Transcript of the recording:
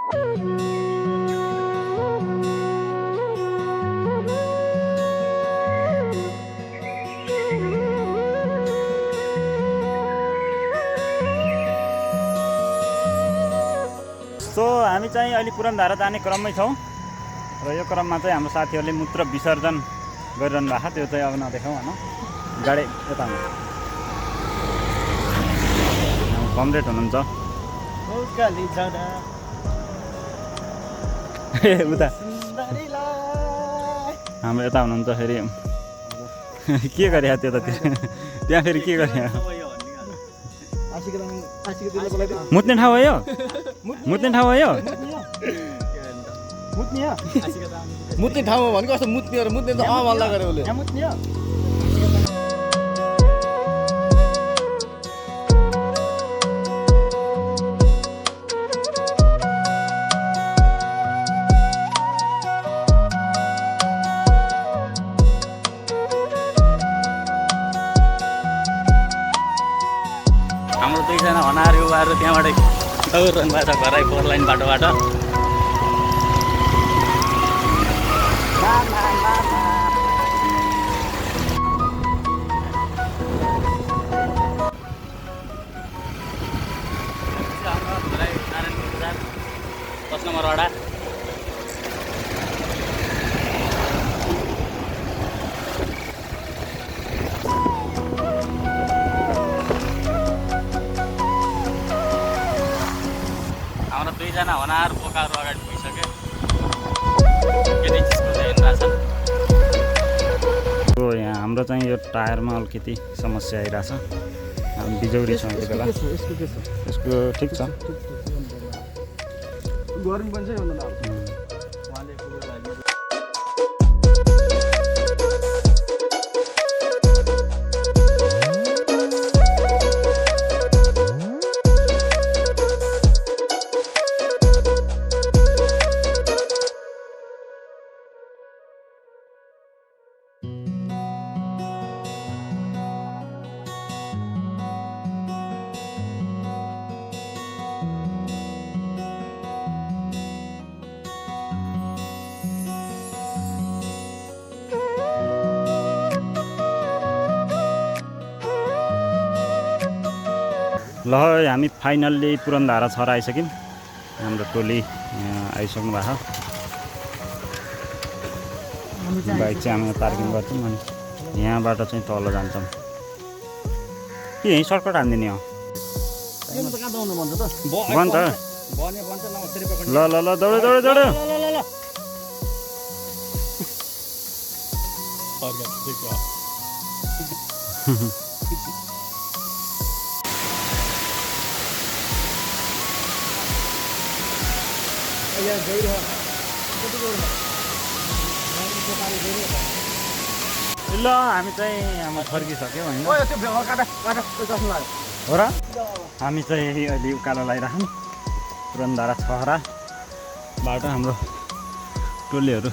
so हामी चाहिँ अहिले पुरनधारा जाने क्रममै छौँ र यो क्रममा चाहिँ हाम्रो साथीहरूले मूत्र विसर्जन गरिरहनु भएको त्यो चाहिँ अब नदेखाउँ होइन गाडी यता कमरेड हुनुहुन्छ ए उता हाम्रो यता हुनुहुन्छ फेरि के गरे त्यो त त्यहाँ फेरि के गरे मुत्ने ठाउँ हो यो मुत्ने ठाउँ हो यो मुत्ने ठाउँ हो भनेको कस्तो मुत्ने र मुत्ने त भन्दा गरे उसले हाम्रो दुईजना हनार युवाहरू त्यहाँबाट दौडरहनु भएको छ घरै 4 लाइन बाटोबाट नम्बर वडा हाम्रो दुईजना हनार बोकाहरू अगाडि पुगिसके यहाँ हाम्रो चाहिँ यो टायरमा अलिकति समस्या आइरहेछ बिजौरी छ यति बेला यसको ठिक छ गर्मी पनि छ ल हामी फाइनल्ली पुरनधारा छर आइसक्यौँ हाम्रो टोली आइसक्नु भएको बाइक चाहिँ हामी पार्किङ गर्छौँ अनि यहाँबाट चाहिँ तल जान्छौँ के यहीँ सर्टकट हानिदिने हो भन्छ ल ल ल दौड दौड दौड ल हामी चाहिँ हाम्रो फर्किसक्यौँ होइन हो र हामी चाहिँ अहिले उकालो लगाइराखौँ पुरनधारा छहराबाट हाम्रो टोलीहरू